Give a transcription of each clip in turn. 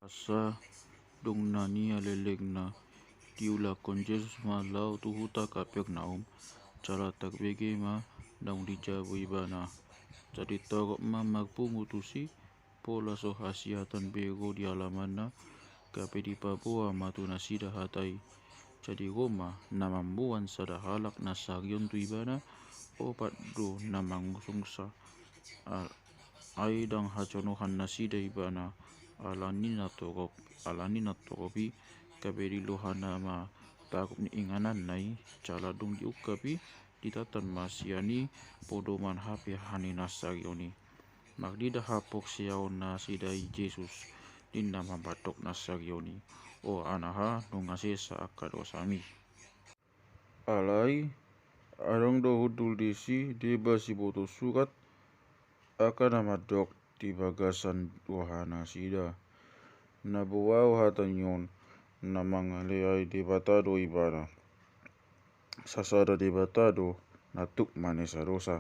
Asa dong nani aleleg na diula kon Jesus ma lau tu huta kapek naum cara tak bege ma dang dijabu ibana jadi torok ma magpu mutusi pola so hasiatan bego di halaman na kape di Papua matu nasida hatai jadi Roma namambuan sada halak na saryon tu ibana opat do namangusungsa ai dang haconohan nasida ibana alani na toropi kabedi lohana ma takut ni inganan nai caladung di ukapi ditatan masiani podoman hape hani nasarioni magdida hapok siaon nasidai Jesus dinda mabatok nasarioni o anaha nungasesa akadosami alai arong do hudul desi deba si boto surat akan amadok di bagasan wahana sida nabuwau hatanyon namangaleai debatado ibana sasada debatado natuk manesa dosa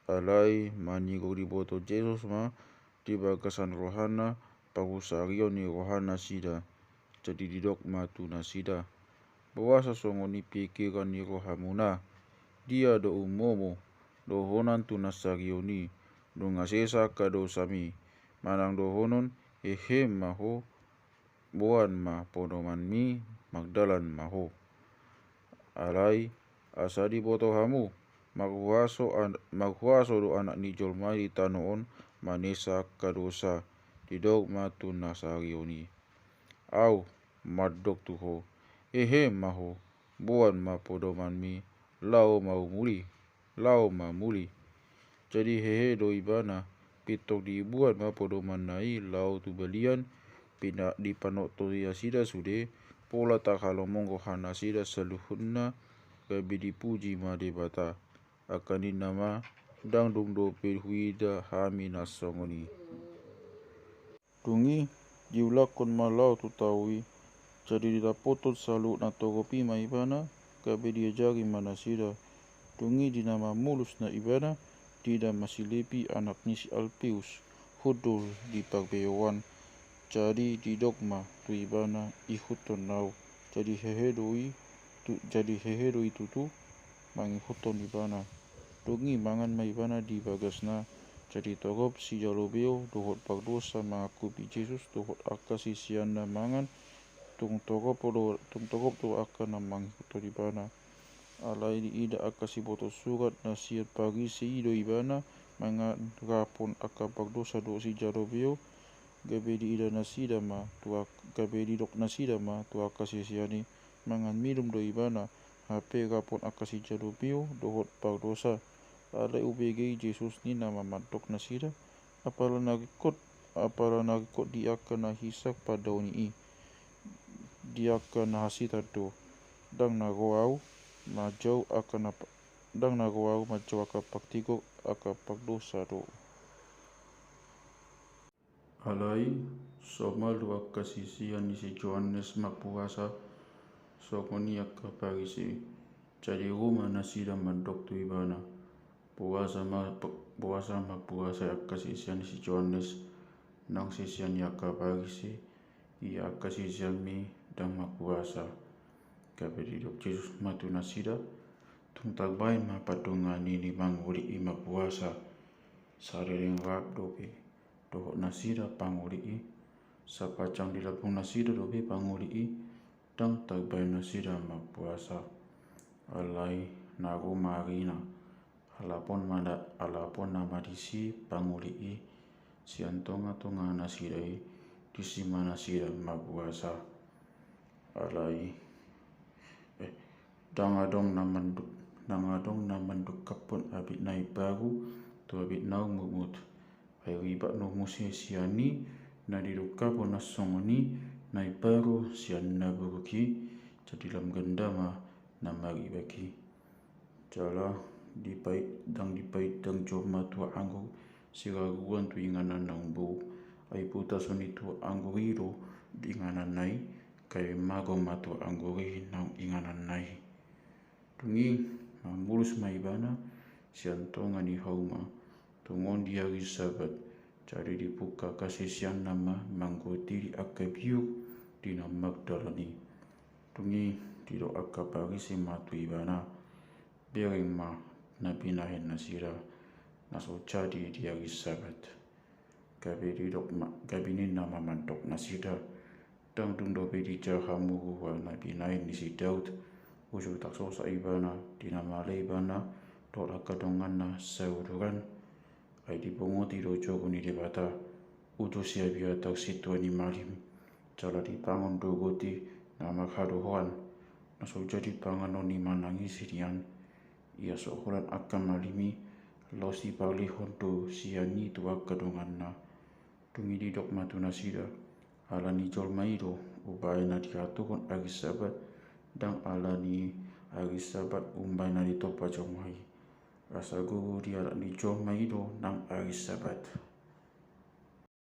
alai manigo di boto Jesus ma di bagasan rohana pagusarion ni rohana sida jadi didok matu nasida bahwa sasongoni pikiran ni rohamuna dia do umomo do honan tu nasarioni do ngasesa kadosami manang do honon ehem maho boan ma podoman mi magdalan maho alai asadi boto hamu maghuaso do anak ni jolmai tanoon manesa kadosa didok matu nasarioni au madok tuho ehem maho boan ma podoman mi lau mamuli jadi hehe do ibana pitok di ibuan ma podoman nai lau tu balian pina di panok to sida sude pola tak halomong rohana sida seluhunna gabi dipuji ma debata akanin nama dang dong do perhuida hami nasongoni tungi diulakon malau tu taui jadi didapotot salu na togopi ma ibana gabi diajari mana sida tungi dinama mulus na ibana tidak masih lepi anak nisi Alpeus hudul di pagbewan jadi di dogma tu ibana ihuton nau jadi hehedoi itu tu mangihuton ibana dungi mangan ma ibana di bagasna jadi togop si jalobeo dohot pagdosa mengaku bi Jesus dohot akasi siana mangan tung togop tu akan manghihuton ibana alai di ida akasi boto surat nasihat pagi si ido ibana mangan rapon akapak dosa do si jarobeo gabe di ida nasida ma tua gabe di dok nasida ma tua akasi siani mangan minum do ibana HP rapon akasi jarobeo dohot pak dosa alai ubg Jesus ni nama matok nasida apala nagikot di akan nahisak pada oni di akan nahasita do dang nagoau majau akan apa dang nagoau majau akapak tigo akapak dosa do alai somal dua kasisian si Johannes magpuasa sokoni akapagisi jadi rumah nasida mandok tu ibana puasa magpuasa akasisian si Johannes nang sisian akapagisi ia akasisian mi dang magpuasa kabedi dok Jesus matu nasida tung tagbain ma padungan ini manguli ima puasa sarering rap dobe dohot nasida panguli sapacang di lapung nasida dobe panguli dang tagbain nasida ma puasa alai nago marina alapon nama disi panguli siantonga nasida disi mana nasida ma puasa alai dangadong namanduk kapun abit nai baru tu abit nau mumut ai ribat no muse siani na diruka pun nasongoni nai baru sian na buruki jadi lam ganda ma namari baki jala dipait dang joma tua anggo siraguan tu inganan nang bu ai puta soni tu anggo iro di inganan nai kai mago matu anggori nang inganan nai tungi mulus maibana siantonga ni hauma tungon dia sabat Jadi dibuka kasih siang nama mangguti di akabiuk di nama Magdalani. Tungi di doa kapagi si matu ibana bering ma nabi nahin nasira naso jadi dia Sabat. Kabiri dok kabini nama mantok nasida dang dundo bedi jahamu wa nabi nahin nisi Daud usu tak sosa ibana di nama ibana doa kadongan na sauduran ay di pungoti dojo kuni debata utus ya biata situ ni malim jala di pangon dogoti nama kadohan naso jadi pangan ni manangisi dian ia sokuran akan malimi losi pali honto siani tua kadongan na tungi di dok matu nasida alani jol maido ubay na diatukon agi Sabat dang alani agi Sabat umbay na di topa jomai rasa gugu di alani jol maido nang agi Sabat.